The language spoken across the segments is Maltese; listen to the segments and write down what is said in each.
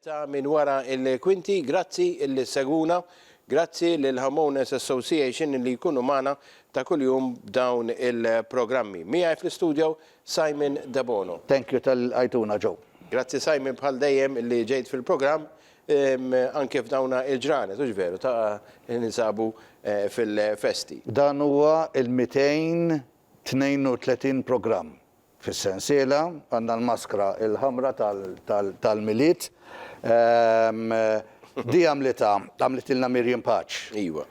Ta' minn wara il-kwinti, grazzi il-Seguna, grazzi l-Homeowners Association li jkunu magħna ta' kuljum dawn il-programmi. Miegħi fl-studio Simon Dabono. Thank you tal-għajtuna, Joe. Grazzi Simon bħal dejjem li ġejt fil-programm anke f'dawna il-ġranet, ux veru, ta' nisabu fil-festi. Dan huwa il-232 programm. Fis-sensiela għandna l-maskra il-ħamra tal-miliet. Di għamlitilna Miriam Paċ. Iwa.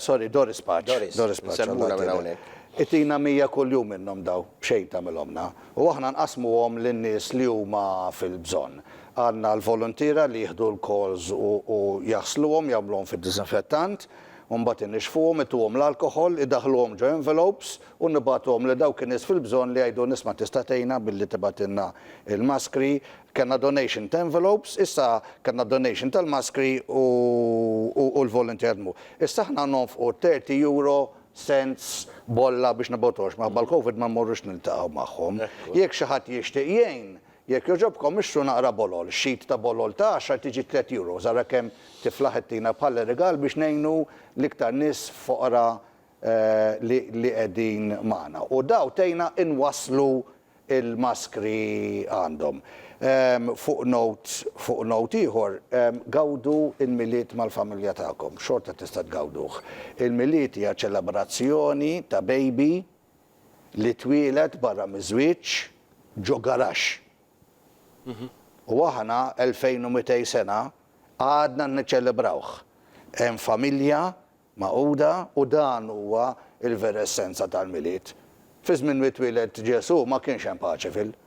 Sorry, Doris Paċ. Doris Paċ. Salmuna minn hawnhekk. Itina 100 kull-jum minnhom daw, b'xejn tagħmilhomna. U aħna nqasmuhom lin-nies li huma fil-bżonn. Għandna l-volontira li jieħdu l-calls u jaħsluhom, jagħmluhom fid-disinfettant, u mbagħad inixfuhom, ituhom l-alkohol, idaħluhom ġo envelopes u nibagħtuhom li dawk in-nies fil-bżonn li jgħidu nisma' tista' tgħinna billi tibgħatilna il-maskri. Kellna donation ta' envelopes, issa kellna donation tal-maskri u l-volunteer mu. Issa aħna nonfqu €30 cents bolla biex nabotux ma' bal-Covid ma mmorrux niltaqgħu magħhom. Jekk xi ħadd jixtieq jgħin, jekk joġobkom ixtru naqra bolol, xit ta' bolol ta' 10 tiġi €3. Ara kemm tiflaħettina bħal regal biex ngħinu l-iktar nies foqra li qegħdin magħna. U daw tgħinna inwasslu il-maskri għandhom. Fuq note ieħor, gawdu il-miliet mal-familja tagħkom, xorta tista' tgawduh. Il-miliet hija ċelebrazzjoni ta' baby li twieled barra miż-żwieġ ġo garax. U aħna 2200 sena għadna niċċelebrawh. Hemm familja maquda u dan huwa il-vera essenza tal-miliet. Fi żmien li twieled Ġesu ma kienx hemm paċi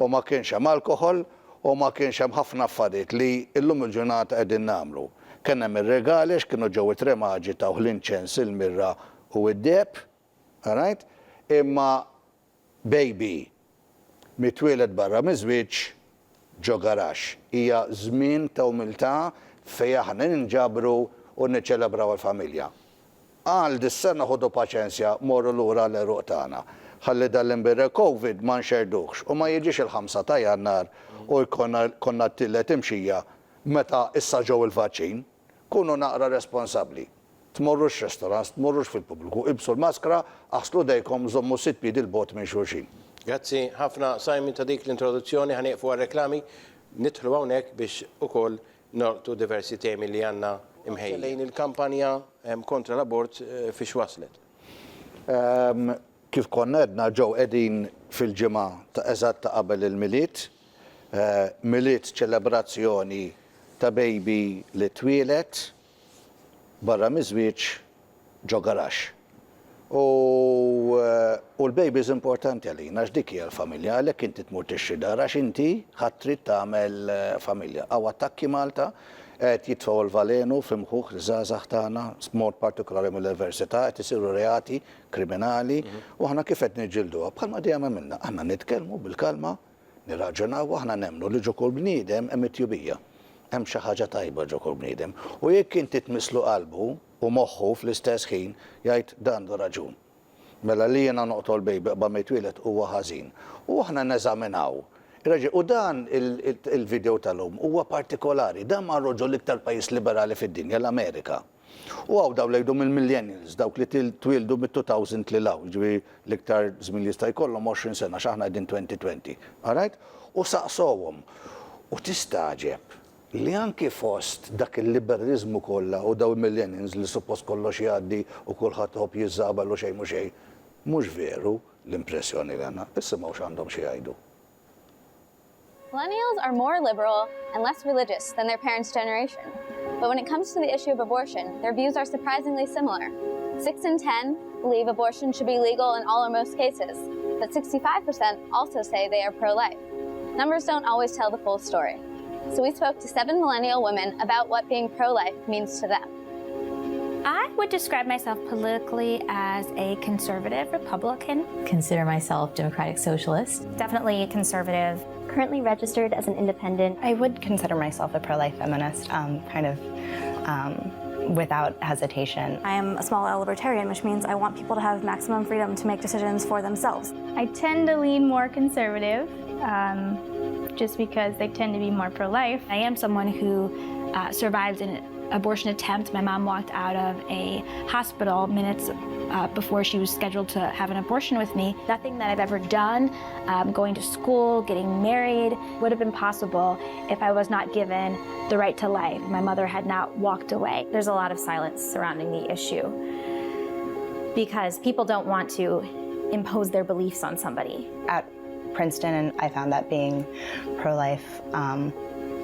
u ma kienx hemm alkohol u ma kienx hemm ħafna affarijiet li llum il-ġurnata qegħdin nagħmlu. Kien hemm ir-regali x'kienu ġew it-tremaġi taw l-inċens, il-mirra u d-deb, right? Imma baby mitwieled barra miż-żwieġ ġo garax. Hija żmien ta' umiltà fejn aħna ninġabru u niċċelebraw il-familja. Għal dis-sena ħodu paċenzja morru lura l-eruq tagħna. Ħalli dal-imbirre Covid ma nxerduħx u ma jiġix il-5 ta' Jannar u konna t-tillet imxija meta issa ġew il-vaċċin, kunu naqra responsabbli. Tmorrux restorans, tmorrux fil-pubbliku, ibsu l-maskra, aħslu dejkom żommu sitt piedi il-bot minn xulxin. Grazzi ħafna Simon ta' dik l-introduzzjoni, ħanieqfu għal-reklami, nidħlu hawnhekk biex ukoll norqtu diversi temi li għandna imħejjin. Lejn il-kampanja kontra l-abort fiex waslet. Kif konna għedna ġew qegħdin fil-ġimgħa ta' eżatt ta' qabel il-miliet, miliet ċelebrazzjoni ta' baby li twieled barra miż-żwieġ ġo garax. U l-babies importanti għalina, x'dik hija l-familja, għalhekk inti tmur tixtri dar għax inti ħadd trid tagħmel familja. Għaw attakki Malta qed jitfgħu l-valenu fl-imħuħ l-żgħażagħ tagħna, b'mod partikolari mill-università, qed isiru reati kriminali u aħna kif qed niġġielduha bħalma dejjem għamilna. Aħna nitkellmu bil-kalma, nirraġunaw aħna nemmnu li ġo kull bniedem hemm it-tjubija. Hemm xi ħaġa tajba ġo kull bniedem. U jekk inti tmislu qalbu u moħħu fl-istess ħin jgħid dan du raġun. Mela li jiena noqtol baby qabel ma jtwieled huwa ħażin. U aħna neżaminaw. U dan il-video tal-lum huwa partikolari, dan ma roġu l-iktar pajjiż liberali fid-dinja, l-Amerika. U għaw daw lejdu mill-millennials, dawk li twildu mit-2000 li law, ġivi l-iktar żmien li jista' jkollhom 20 sena, x'aħna qegħdin 2020. Alright? U saqsowhom. U tistaġeb li anke fost dak il-liberalizmu kollha u daw il-millennials li suppost kollox jgħaddi u kulħadd ħobb jiżżabel u xejn mhu xejn, mhux veru l-impressjoni li għandna, issimgħu x'għandhom xi jgħidu. Millennials are more liberal and less religious than their parents' generation. But when it comes to the issue of abortion, their views are surprisingly similar. 6 in 10 believe abortion should be legal in all or most cases, but 65% also say they are pro-life. Numbers don't always tell the full story. So we spoke to 7 millennial women about what being pro-life means to them. I would describe myself politically as a conservative Republican. Consider myself democratic socialist. Definitely conservative. Currently registered as an independent. I would consider myself a pro-life feminist, without hesitation. I am a small L libertarian, which means I want people to have maximum freedom to make decisions for themselves. I tend to lean more conservative. just because they tend to be more pro-life. I am someone who survived an abortion attempt. My mom walked out of a hospital minutes before she was scheduled to have an abortion with me. Nothing that I've ever done, going to school, getting married, would have been possible if I was not given the right to life. My mother had not walked away. There's a lot of silence surrounding the issue because people don't want to impose their beliefs on somebody. At Princeton, I found that being pro-life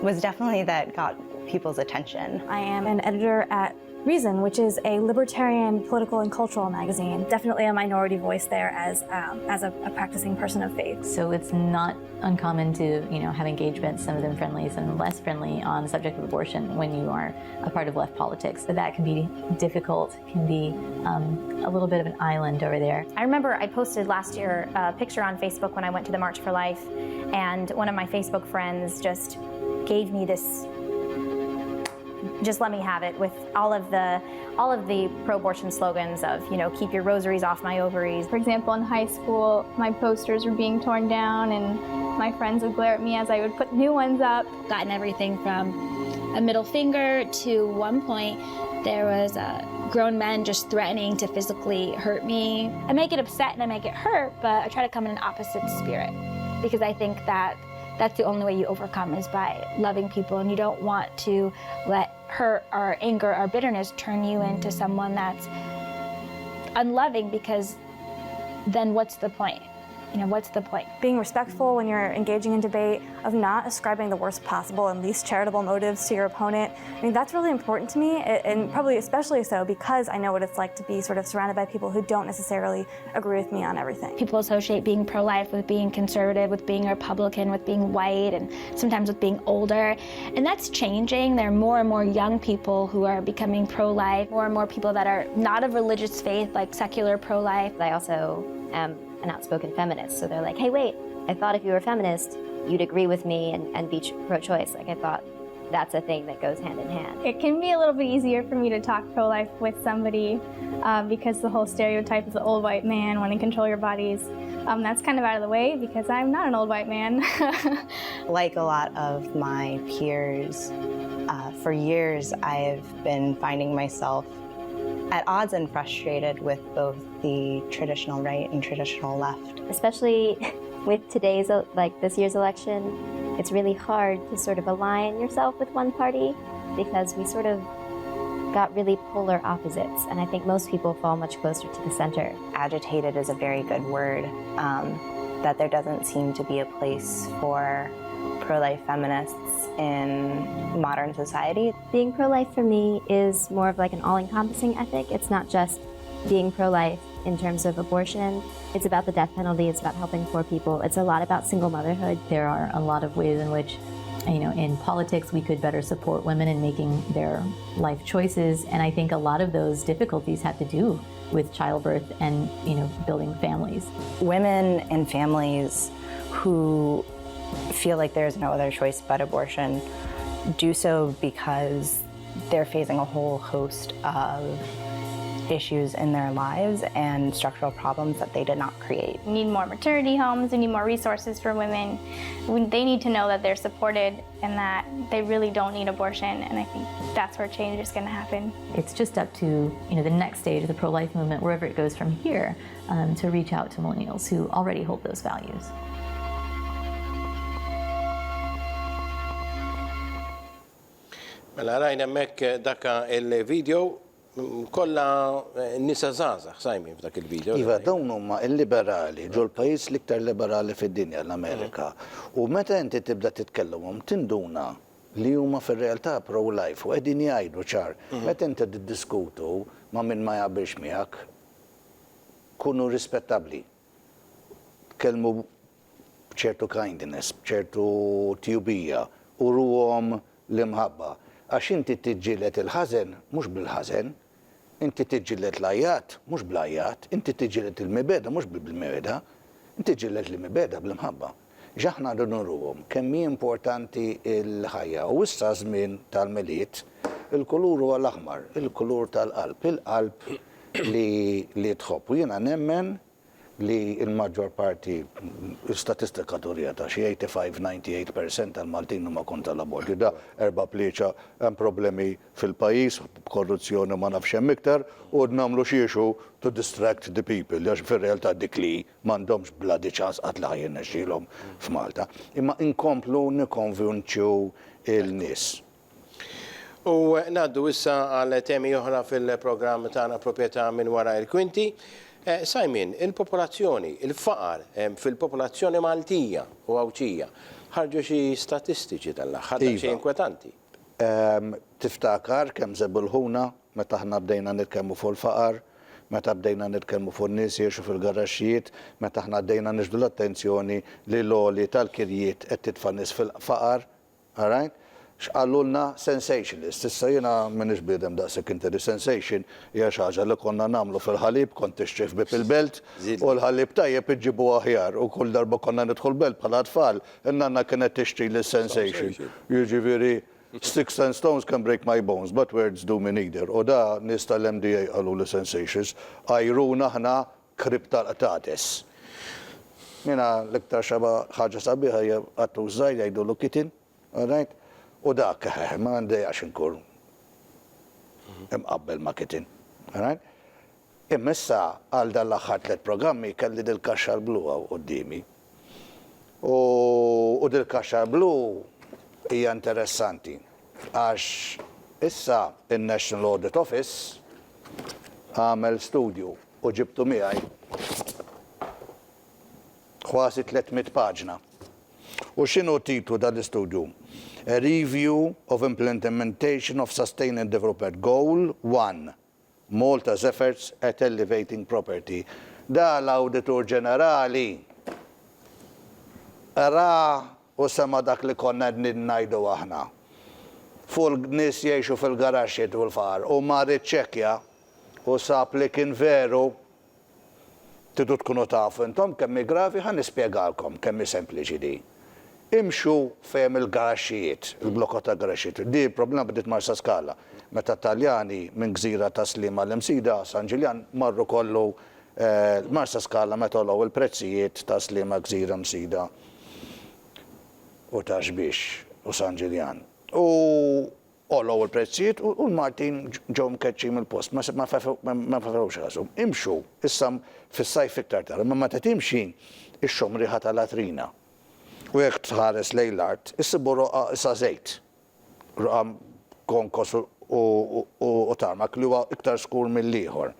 was definitely that got people's attention. I am an editor at Reason, which is a libertarian political and cultural magazine. Definitely a minority voice there as a practicing person of faith. So it's not uncommon to, have engagements, some of them friendly, some of them less friendly, on the subject of abortion when you are a part of left politics. So that can be difficult, can be a little bit of an island over there. I remember I posted last year a picture on Facebook when I went to the March for Life, and one of my Facebook friends just gave me this, just let me have it, with all of the pro-abortion slogans of, keep your rosaries off my ovaries. For example, in high school, my posters were being torn down and my friends would glare at me as I would put new ones up. Gotten everything from a middle finger to one point there was grown men just threatening to physically hurt me. I may get upset and I may get hurt, but I try to come in an opposite spirit because I think that that's the only way you overcome is by loving people, and you don't want to let hurt or anger or bitterness turn you into someone that's unloving, because then what's the point? What's the point? Being respectful when you're engaging in debate, of not ascribing the worst possible and least charitable motives to your opponent. That's really important to me, and probably especially so because I know what it's like to be sort of surrounded by people who don't necessarily agree with me on everything. People associate being pro-life with being conservative, with being a Republican, with being white, and sometimes with being older. And that's changing. There are more and more young people who are becoming pro-life, more and more people that are not of religious faith, like secular pro-life. I also am an outspoken feminist, so they're like, hey, wait, I thought if you were a feminist, you'd agree with me and be pro-choice. I thought that's a thing that goes hand in hand. It can be a little bit easier for me to talk pro-life with somebody because the whole stereotype is the old white man wanting to control your bodies. That's kind of out of the way because I'm not an old white man. Like a lot of my peers, for years I've been finding myself at odds and frustrated with both the traditional right and traditional left. Especially with today's, this year's election, it's really hard to sort of align yourself with one party because we sort of got really polar opposites, and I think most people fall much closer to the center. Agitated is a very good word, that there doesn't seem to be a place for pro-life feminists in modern society. Being pro-life for me is more of an all-encompassing ethic. It's not just being pro-life in terms of abortion. It's about the death penalty. It's about helping poor people. It's a lot about single motherhood. There are a lot of ways in which, in politics, we could better support women in making their life choices. And I think a lot of those difficulties have to do with childbirth and, building families. Women and families who feel like there's no other choice but abortion do so because they're facing a whole host of issues in their lives and structural problems that they did not create. We need more maternity homes, we need more resources for women. They need to know that they're supported and that they really don't need abortion, and I think that's where change is going to happen. It's just up to the next stage of the pro-life movement, wherever it goes from here, to reach out to millennials who already hold those values. Mela rajna hemmhekk dakka il-video kollha nisa żgħażagħ sajmin f'dak il-video. Iva, dawn huma l-liberali, ġol pajjiż l-iktar liberali fid-dinja l-Amerika. U meta inti tibda titkellmhom tinduna li huma fir-realtà pro-life u qegħdin jgħidu ċar. Meta inti tiddiskutu ma' min ma jaqbilx miegħek, kunu rispettabbli. Tkellmu b'ċertu kindness, b'ċertu tjubija, u ruhom l-imħabba. Għax inti tiġġieled il-ħażen mhux bil-ħażen, inti tiġġieled l-ajjat mhux bl-ajjat, inti tiġġieled il-mibeda mhux bil-mibeda, inti tiġġieled l-mibeda bl-imħabba. Ġaħna rridu nruhom kemm hi importanti l-ħajja u issa żmien tal-miliet il-kulur huwa l-aħmar, il-kulur tal-qalb, il-qalb li tħobb. U jiena nemmen li il-maġġor parti statistika turjeta xi 85-98% tal-Maltin huma kontra l-aborti. Da erba' pleċa hemm problemi fil-pajjiż, korruzzjoni ma nafx hemm iktar, u nagħmlu xiexu to distract the people, għax fir-realtà dik li m'għandhomx bladi ċans qatt la jirnexxielhom f'Malta. Imma inkomplu nikkonvinċu il-nies. U ngħaddu issa għal temi oħra fil-programm tagħna Propjeta minn wara l-kwinti. Simon, il-popolazzjoni, il-faqar fil-popolazzjoni Maltija u Awċija ħarġu xi statistiċi tal-aħħar xi inkwetanti. Tiftakar kemm żebulħuna meta aħna bdejna nitkellmu fuq il-faqar, meta bdejna nitkellmu fuq nies jgħixu fil-garaxxijiet, meta aħna bdejna niġdu l-attenzjoni li l-għoli tal-kirjiet qed titfa' nies fil-faqar, all right? X'qallulna sensationalist. Issa jiena m'iniex bniedem daqshekk interi sensation hija xi ħaġa li konna nagħmlu fil-ħalib, kont tixtrih bib il-belt u l-ħalib tajjeb iġġibu aħjar u kull darba konna nidħol belt bħala tfal, in-nanna kienet tixtri lis-sensation. Jiġifieri sticks and stones can break my bones, but words do me neither. U da nies tal-MDA qalu li sensations għajruna aħna krib tal-qtates. Jiena l-iktar xaba ħaġa sabiħa hija għattu żgħir jgħidu kitin, all right? U dak, ma għandejjax inkur imqabbel ma kitin. Immissa għal dal-aħħar 3 programmi kelli dil-kaxxa blu għaw qudiemi. U dil-kaxxa blu hija interessanti għax issa il-National Audit Office għamel studju u ġibtu miegħi kważi 300 paġna. U x'inhu titlu dal-istudju? A Review of Implementation of Sustainable Development Goal 1, Malta's Efforts at Elevating Property. Da l-Auditur Ġenerali ara u sema dak li konna ngħidu aħna. Fuq nies jgħixu fil-garaxxiet u l-faqar u ma riċċekkja u sab li kien veru tidu tkunu tafu intom kemm gravi ħan nispjegalkom kemm sempliċi di. Imxu fejn il-garaxxijiet, il-blokka ta' garaxxiet. Di problema bdiet Marsa Skala. Meta Taljani minn gżira ta' Slima l-Imsida, San Ġiljan marru kollu Marsa Skala meta olaw il-prezzijiet ta' Slima gżira Msida u ta' Xbiex u San Ġiljan. U olaw il-prezzijiet u l-Martin ġew mkeċċi mill-post, ma fefewx ħasum. Imxu, issa fis-sajf iktar tara, ma meta timxi ix-xom riħa tal-latrina. U jekk tħares lejn l-art, issibu roqa issa żejt. Roqa konkos u tarmak li huwa iktar skur mill-ieħor.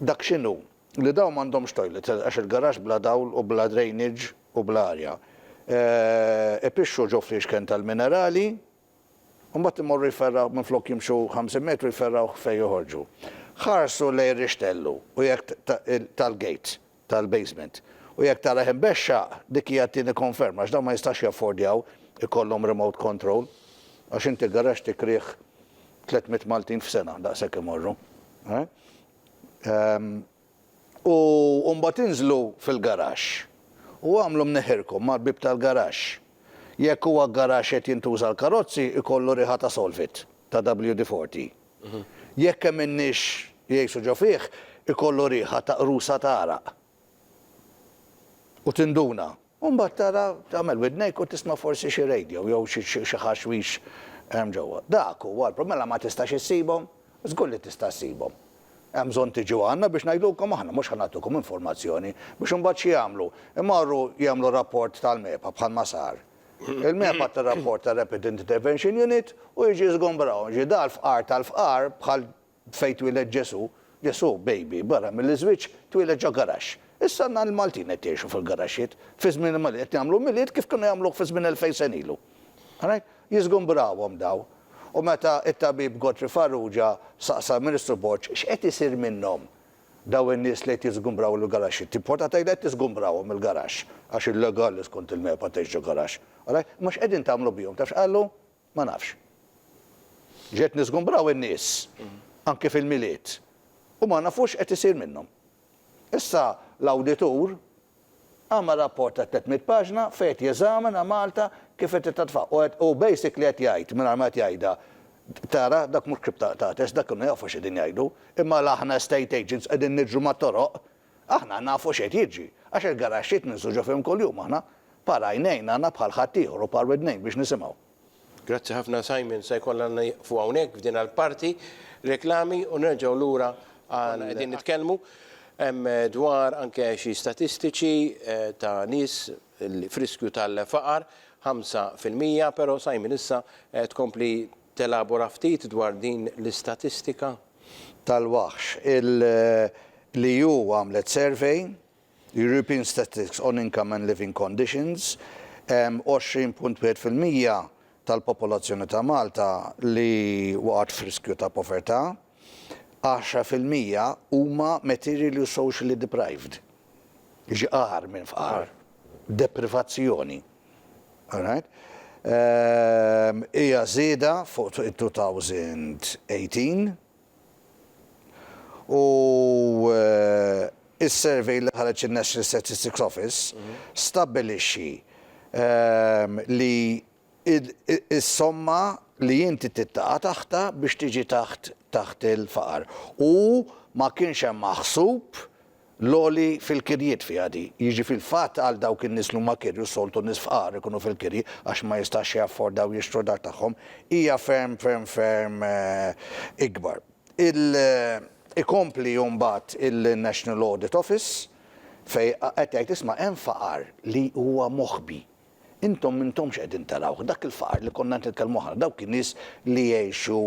Dak x'inhu li dawn m'għandhomx toilet għax il-garax bla dawl u bla drainage u bla arja. Ipixxu ġo fl-ixken tal-minerali, u mbagħad imorru jferraw minflok jimxu 5 metri jferraw fejn joħorġu. Ħarsu lejn rixtellu u jekk tal-gate tal-basement. U jekk tara ħembexxa dik hija tieni konferma għax dawn ma jistax jaffordjaw ikollhom remote control għax inti garax tikrih 300 Maltin f'sena daqshekk imorru. U mbagħad inżlu fil-garax u għamlu mneħirkom mal-bib tal-garax. Jekk huwa garax qed jintuża l-karozzi ikollu riħa ta' Solvit ta' WD-40. Jekk hemm in-nix jgħixu ġo fih ikollu riħa ta' qrusa ta' araq. U tinduna. U mbagħad tara tagħmel widnejk u tisma' forsi xi radio jew xi ħaxwix hemm ġewwa. Dak huwa l-problema ma tistax issibhom, żgur li tista' ssibhom. Hemm bżonn tiġu għandna biex ngħidulkom aħna mhux ħanagħtukom informazzjoni biex imbagħad xi jagħmlu. Imorru jagħmlu rapport tal-MEPA bħalma sar. Il-MEPA tar-rapport ta' Rapid Intervention Unit u jiġi żgombraw. Ġi dal-fqar tal-fqar bħal fejn twieled Ġesu baby barra mill-iżwiġġ twieled ġo garax. Issa għandna l-Maltin qed jgħixu fil-garaxxiet fi żmien il-Malti qed jagħmlu miliet kif kienu jagħmluh fi żmien 2000 sen ilu. Jiżgumbrawhom daw. U meta it-tabib Gotri Farrugia saqsa Ministru Borġ x'qed isir minnhom daw in-nies li qed jiżgumbraw il-garaxxiet. Timporta tgħidha qed tiżgumbrawhom il-garax għax illegali skont il-MEPA tgħix ġo garax. Mhux qegħdin tagħmlu bihom, tafx qalu? Ma nafx. Ġiet niżgumbraw in-nies anke fil-miliet. U ma nafux qed isir minnhom. Issa l-awditur għamma rapport ta' 300 paġna fejn jeżamina Malta kif qed titfa' u basically qed jgħid mingħajr ma qed jgħidha tara dak mhux kriptates dak kienu jafu x'qegħdin jgħidu, imma l-aħna state agents qegħdin niġru mat-toroq Aħna nafu xejn jiġi, għax il-garaxxiet ninsuġu fihom kuljum aħna parajnejn għandna bħal ħaddieħor u par wednejn biex nisimgħu. Grazzi ħafna Simon, se jkollna fuq hawnhekk f'din għall-parti reklami u nerġgħu lura għal qegħdin nitkellmu dwar anke xi statistiċi ta' nies friskju tal-faqar 5%, però Simon issa tkompli telabora ftit dwar din l-istatistika. Tal-waħx, l-EU għamlet survey, European Statistics on Income and Living Conditions, 20.1% tal-popolazzjoni ta' Malta li waqgħet friskju ta' povertà, 10% huma materially u socially deprived. Jiġi qahar minn faqar, deprivazzjoni. Hija żieda fuq 2018 u is-survey li ħareġ in-National Statistics Office stabbilixxi li is-somma li inti tittaqa' taħta biex tiġi taħt il-faqar. U ma kienx hemm maħsub l-oli fil-kirjiet fiha di. Jiġi fil-fatt għal dawk in-nies li huma kirju soltu nies faqar ikunu fil-kirji għax ma jistax jaffordaw jixtru dar tagħhom hija ferm ikbar. Ikompli mbagħad il-National Audit Office fej qed jgħid isma' hemm faqar li huwa moħħbi. Intom x'qegħdin taraw, dak il-faqar li konna nitkellmu ħafna, dawk in-nies li jgħixu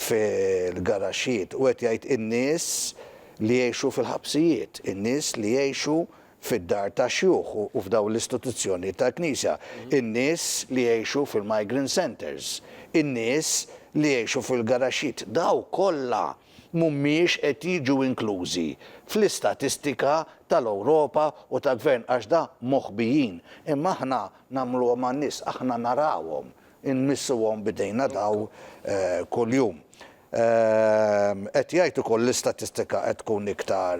fil-garaxxiet u qed jgħid in-nies li jgħixu fil-ħabsijiet, in-nies li jgħixu fid-dar ta' xjuħ u f'daw l-istituzzjoni ta' knisja, in-nies li jgħixu fil-migrant centers, in-nies li jgħixu fil-garaxxiet, daw kollha mhumiex qed jiġu inklużi fl-istatistika tal-Ewropa u tal-Gvern għax da moħbijin. Imma aħna nagħmluhom għan-nies, aħna narawhom, inmissuhom bidejna daw kuljum. Qed jgħid ukoll l-istatistika qed tkun iktar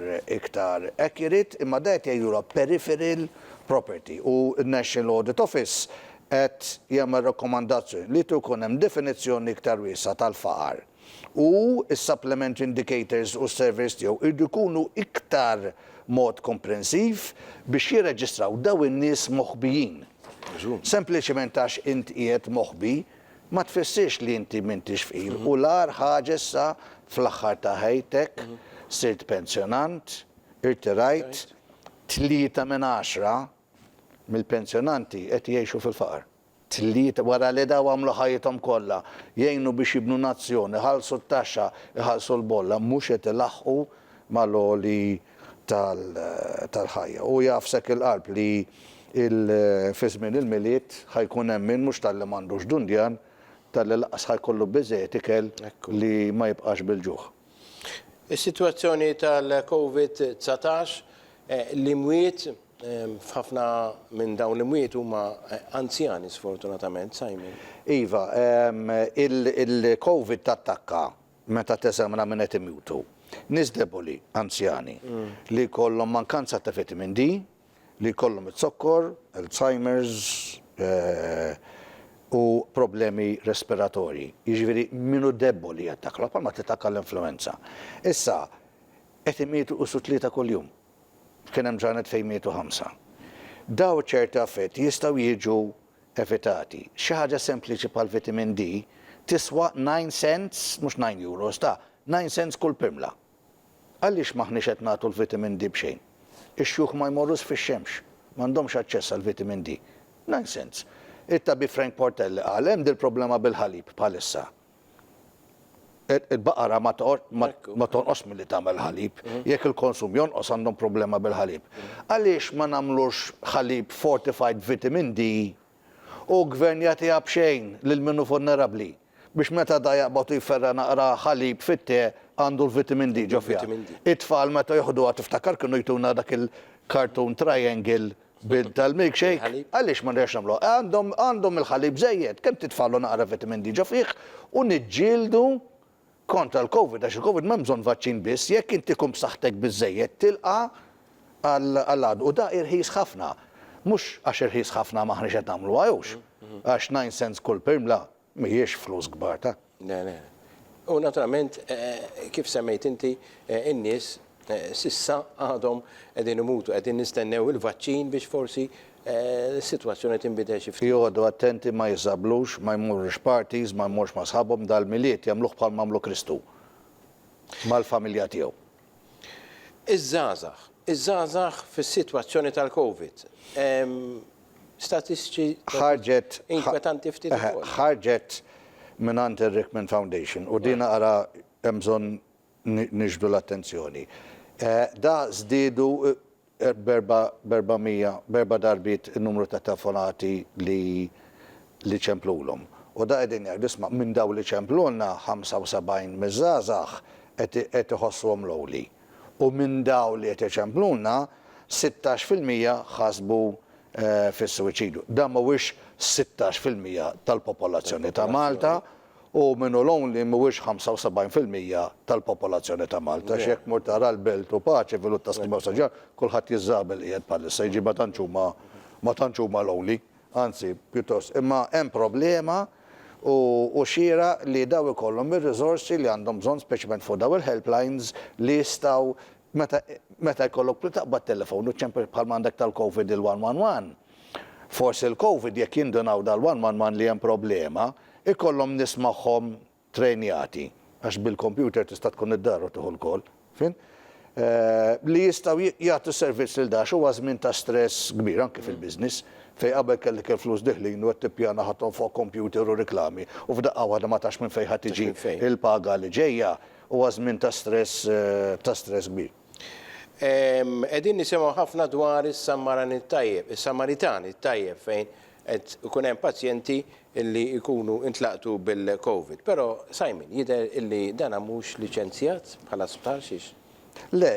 accurate, imma da qed jgħidula peripheral property u n-National Audit Office qed jagħmel rakkomandazzjoni li tkun hemm definizzjoni iktar wiesa tal-faqar. U s-supplement indicators u s-surveys tiegħu irdu jkunu iktar mod komprensiv biex jirreġistraw daw in-nies moħbijin. Sempliċement għax inti qiegħed moħbi ma tfissirx li inti m'intix fqir u l-ar ħaġa issa fl-aħħar ta' ħajtek sirt pensjonant, irtirajt, 3 minn 10 mill-pensjonanti qed jgħixu fil-faqar. Wara li daw għamlu ħajjithom kollha jgħinu biex jibnu nazzjoni, ħallsu t-taxxa, iħallsu l-bolla, mhux qed ilaħħu mal-għoli tal-ħajja. U jafsek il-qalb li fi żmien il-miliet ħajkun hemm min mhux tal-li m'għandux dundjan, tal-li laqas ħajkollu biżejjed ikel li ma jibqax bil-ġuħ. Is-sitwazzjoni tal-COVID-19 l-imwiet f'ħafna minn dawn l-imwiet huma anzjani sfortunatament, Simon. Iva, il-COVID tattakka meta teżamna minn qed imutu. Nies deboli, anzjani, li jkollhom mankanza ta' vitamin D, li jkollhom it-sokkor, Alzheimer's u problemi respiratorji. Jiġifieri minu deboli jattakla, bħalma titakka l-influenza. Issa, qed imietu usu 3 kuljum. Kien hemm ġranet fejn mietu 5. Daw ċerti affetti jistgħu jiġu evitati. Xi ħaġa sempliċi bħal vitamin D tiswa 9 cents, mhux 9 euros, 9 cents kull pirmla. Għaliex maħniex qed nagħtu l-vitamin D b'xejn? Ix-xjuħ ma jmorrux fix-xemx, m'għandhomx aċċess għall vitamin D. 9 cents. It-tabib Frank Portelli qal hemm dil-problema bil-ħalib bħalissa. Il-baqara ma tonqos milli tagħmel ħalib, jekk il-konsum jonqos għandhom problema bil-ħalib. Għaliex ma nagħmlux ħalib fortified vitamin D u gvern jagħtiha b'xejn lil minnu vulnerabbli biex meta da jaqbad jferra naqra ħalib fit-te għandu l-vitamin D ġo fiha. It-tfal meta joħduha tiftakar kienu jtuna dak il-cartoon triangle tal-milkshake, għaliex ma nrex nagħmlu. Għandhom il-ħalib żejjed, kemm titfallu naqra vitamin D ġo fih u niġġieldu kontra l-Covid, għax il-Covid ma bżonn vaċċin biss, jekk inti kum saħtek biżżejjed tilqa għall-għadu. U da irħis ħafna. Mhux għax irħis ħafna maħniex qed nagħmlu għajux. Għax 9 cents kull pirmla mhijiex flus kbar ta'. U naturalment, kif semmejt inti, in-nies sissa għadhom qegħdin imutu, qegħdin nistennew il-vaċċin biex forsi is-sitwazzjoni tinbidel xi ftit. Joqgħdu attenti ma jiżablux, ma jmurrux parties, ma jmurx ma sħabhom dal-miliet jagħmluh bħal mamlu Kristu mal-familja tiegħu. Iż-żgħażagħ fis-sitwazzjoni tal-COVID. Statistiċi ħarġet inkwetanti ftit. ħarġet mingħand ir-Rickman Foundation u dina ara hemm bżonn niġbdu l-attenzjoni. Da żdiedu berba darbit il-numru ta' telefonati li ċemplulhom. U da qegħdin jgħidu isma' minn daw li ċemplulna 75 miż-żgħażagħ qed iħossuhom lowli. U minn daw li qed iċemplulna 16% ħasbu fis-suwiċidju. Da mhuwiex 16% tal-popolazzjoni ta' Malta u minnu l-only mhuwiex 75% tal-popolazzjoni ta' Malta. X'hekk mur tara l-Belt u Paċi filut ta' Skima u Saġġar, kulħadd jiżżabel qiegħed bħalissa jiġi ma tantx huma lonely, anzi pjuttost. Imma hemm problema u xira li daw ikollhom ir-riżorsi li għandhom bżonn speċjalment fuq daw il-helplines li jistgħu meta jkollok taqbad telefon u ċempel bħal m'għandek tal-COVID il-111. Forsi il-COVID jekk jindunaw dal-111 li hemm problema, ikollhom nies magħhom trenjati għax bil-computer tista' tkun id-dar u tieħu l-kol, fin? Li jistgħu jagħtu servizz lil dax huwa żmien ta' stress kbir anke fil-business fejn qabel kellek il-flus diħlin u qed tippjana ħadhom fuq computer u riklami u f'daqqa waħda ma tax minn fejn ħadd tiġi il-paga li ġejja huwa żmien ta' stress kbir. Qegħdin nisimgħu ħafna dwar is-Samaritani tajjeb fejn qed ikun hemm pazjenti illi jkunu intlaqtu bil-COVID. Però Simon, jidher illi dan mhux liċenzjat bħala sptar xiex? Le,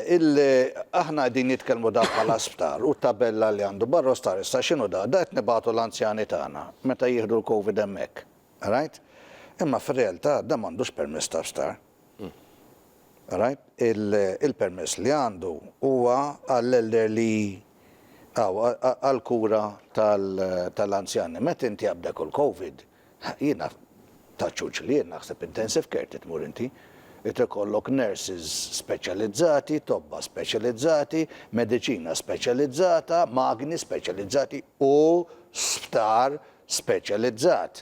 aħna qegħdin nitkellmu da bħala sptar u tabella li għandu barra sptar issa x'inhu da qed nibagħtu l-anzjani tagħna meta jieħdu l-COVID hemmhekk. Right? Imma fir-realtà da m'għandux permess ta' sptar. Right? Il-permess li għandu huwa għall-elderly għal-kura tal-anzjani. Meta inti għabdek il-COVID, jiena taċċuċ li jiena naħseb intensive care titmur inti, ikollok nurses speċjalizzati, tobba speċjalizzati, mediċina speċjalizzata, magni speċjalizzati u sptar speċjalizzat.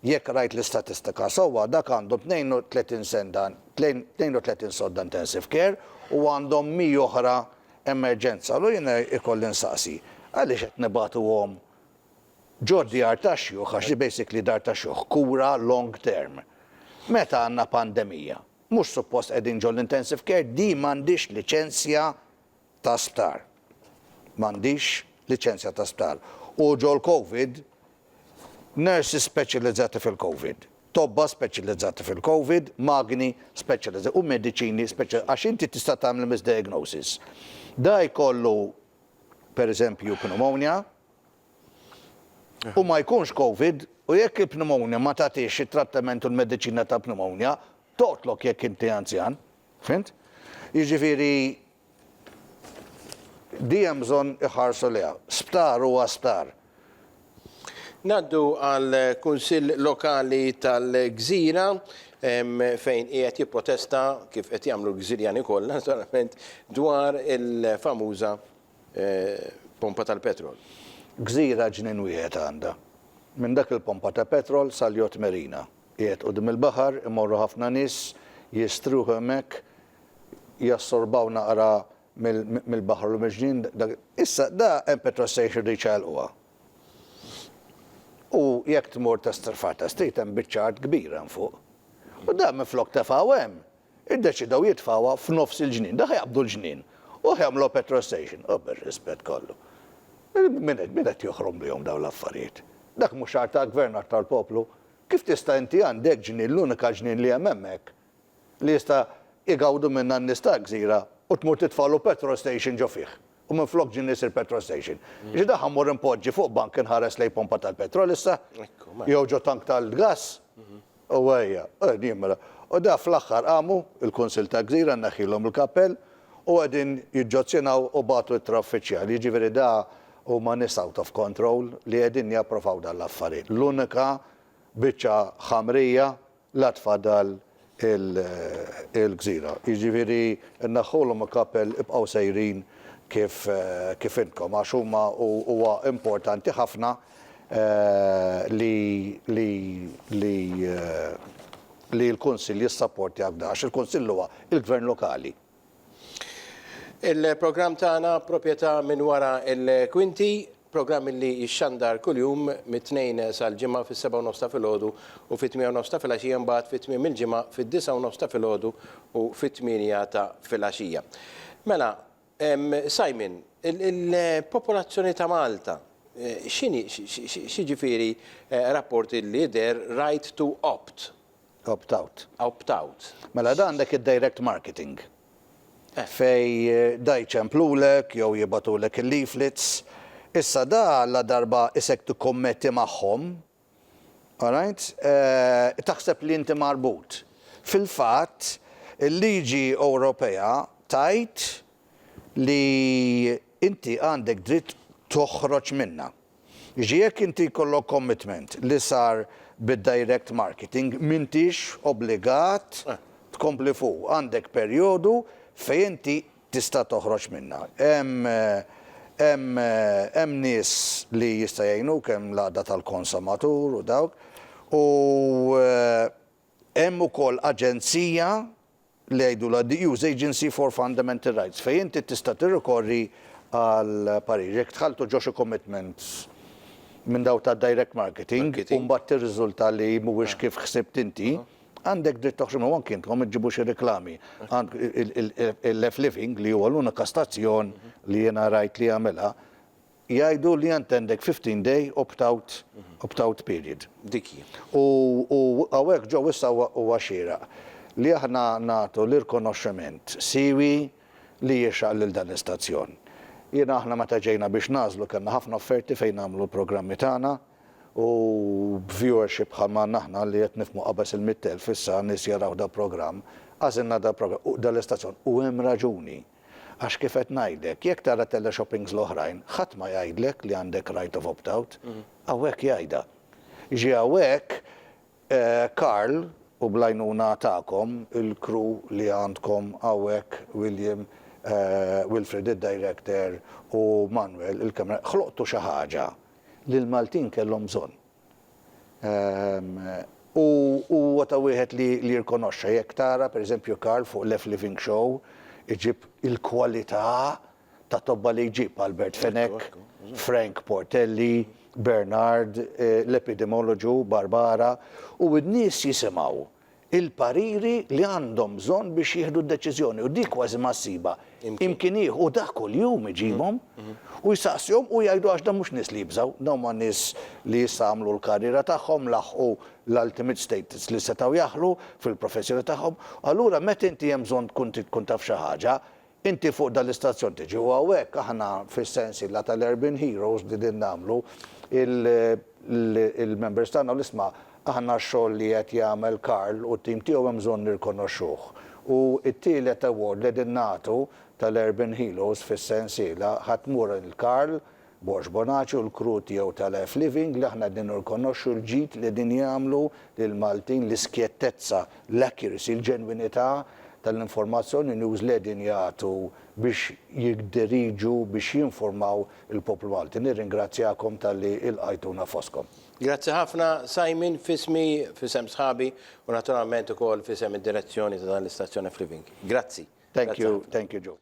Jekk rajt l-istatistika sewwa dak għandhom 32 sodda intensive care u għandhom 100 oħra emerġenza. Allura jiena ikolli nsaqsi, għaliex qed nibagħtuhom ġoddi dar ta' xjuħ, għax basically dar ta' xjuħ, kura long term. Meta għandna pandemija, mhux suppost qegħdin ġol intensive care, di m'għandix liċenzja ta' sptar. M'għandix liċenzja ta' sptar. U ġol COVID, nurses speċjalizzati fil-COVID, tobba speċjalizzati fil-COVID, magni speċjalizzati u mediċini speċjalizzati. Għax inti tista' tagħmel misdiagnosis. Da jkollu, per eżempju, pneumonia, u ma jkunx COVID, u jekk il-pneumonia ma tagħtix it-trattament u l-mediċina ta' pneumonia, toqtlok jekk inti anzjan, fint? Jiġifieri di hemm bżonn iħarsu leha. Sptar huwa sptar. Naddu għal kunsill lokali tal-Gżira fejn qiegħed jipprotesta kif qed jagħmlu l-Gżirjani kollha naturalment dwar il-famuża pompa tal-petrol. Gżira ġnien wieħed għandha. Minn dak il-pompa ta' petrol sal-Jot Marina. Qiegħed qudiem il-baħar imorru ħafna nies jistruħu hemmhekk jassorbaw naqra mill-baħar u mill-ġnien. Issa da hemm petrol station li ċalquha. U jekk tmur ta' Strafata Street hemm biċċart kbira fuq. U da minflok tefgħu hemm, iddeċidew jitfgħuha f'nofs il-ġnien, da ħajabdu l-ġnien. U ħjamlu petrol station, u bir-rispett kollu. Min qed joħrom bihom dawn l-affarijiet. Dak mhux art ta' gvern art tal-poplu. Kif tista' inti għandek ġnien l-unika ġnien li hemm hemmhekk li jista' igawdu minn n-nies ta' Gżira u tmur titfgħu petrol station ġo fih. U minn flok ġin isir petrol station. Ġida ħammur impoġġi fuq bank inħares lej pompa tal-petrol issa, jew ġo tank tal-gas. U għajja, u da fl-axħar għamu il-Kunsil ta' Gżira naħilhom il-kappell u għedin jġozzjonaw u batu it-tra uffiċjali. Jiġifieri da huma nies out of control li qegħdin japprovaw dal-affarijiet. L-unika biċċa ħamrija la tfadal il-gżira. Jiġifieri naħħolhom il-kappell ibqgħu sejrin kif intkom għax huwa importanti ħafna li l-Kunsill jissapporti għakda għax il-Kunsill huwa il-Gvern lokali. Il-programm tagħna proprjetà minn wara il-kwinti, programm li jixxandar kuljum mit-2 sal-ġimgħa fis-7:30 ta' filgħodu u fit-8:30 ta' filgħaxija mbagħad fit-tmiem il-ġimgħa fid-9:30 ta' filgħodu u fit-8 ta' filgħaxija. Mela, Simon, il-popolazzjoni ta' Malta, x'jiġifieri rapport li jidher right to opt? Opt-out. Opt-out. Mela da għandek id-direct marketing. Fej da jċemplulek jew jibatulek il-leaflets. Issa da la darba isek tikkommetti magħhom, taħseb li inti marbut. Fil-fatt, il-liġi Ewropea tajt li inti għandek dritt toħroġ minna. Jekk inti kollok commitment li sar bid-direct marketing, mintix obbligat tkompli fuq. Għandek perjodu fejn inti tista' toħroġ minna. Hemm nies li jista' jgħinuk hemm l-għadda tal-konsumatur u dawk, u hemm ukoll aġenzija li jgħidula the Use Agency for Fundamental Rights fejn inti tista' tirrikorri għal parir. Jekk tħalltu ġo xi commitments minn daw ta' direct marketing, u mbagħad tirriżulta li mhuwiex kif ħsibt inti, għandek dritt toħroġ minn kien tkom iġibu xi reklami. Il-Left Living li huwa l-unika stazzjon li jiena rajt li jagħmilha, jgħidu li għandek 15-day opt-out period. Dikki. U hawnhekk ġew issa huwa xieraq li aħna nagħtu l-irkonoxximent siwi li jixaq lil dan l-istazzjon. Jiena aħna meta ġejna biex nażlu kellna ħafna offerti fejn nagħmlu l-programmi tagħna u viewership bħalma aħna li qed nifhmu qabeż il-100,000 issa nies jaraw da programm, għażilna da programm u dal-istazzjon u hemm raġuni. Għax kif qed ngħidlek, jekk tara teleshoppings l-oħrajn, ħadd ma jgħidlek li għandek right of opt-out, hawnhekk jgħidha. Jiġi hawnhekk Karl u blajnuna tagħkom il-crew li għandkom hawnhekk William, Wilfred id-director u Manuel il-kamera, ħloqtu xi ħaġa li l-Maltin kellhom bżonn. U għata wieħed li jirkonoxxa jekk tara, pereżempju Karl fuq Left Living Show, iġib il-kwalità ta' tobba li jġib Albert Fenek, Frank Portelli, Bernard, l-epidemiologu, Barbara, u n-nies jisimgħu il-pariri li għandhom bżonn biex jieħdu d-deċiżjoni u dik kważi massiba. Imkien u dak kuljum iġibhom u jsaqsihom u jgħidu għax dan mhux nies li jibżgħu, dawn ma nies li jistgħmlu l-karriera tagħhom laħqu l-ultimate status li setgħu jaħlu fil-professjoni tagħhom. Allura meta inti hemm bżonn tkun taf xi ħaġa, inti fuq dal-istazzjon tiġi u hawnhekk aħna fis-sensiela tal-Urban Heroes li din nagħmlu il-members tagħna l-isma' aħna x-xogħol li qed jagħmel Karl u t-tim tiegħu hemm bżonn nirkonoxxuh. U t-tielet award li din nagħtu tal-Urban Heroes fis-sensiela ħadd tmur il-Karl Borx Bonaċi u l-crew tiegħu tal-Left Living li aħna din nirkonoxxu l-ġid li din jagħmlu lil-Maltin l-iskjettezza, l-accuracy, l-ġenwinità tal-informazzjoni news li din jagħtu biex jiddiriġu biex jinformaw il-poplu Malti. Nirringrazzjakom tal-li ilqajtuna foskom. Grazzi ħafna, Simon, fismi, fisem sħabi u naturalment ukoll fisem id-direzzjoni ta' dan l-istazzjoni Living. Grazzi. Thank you, Joe.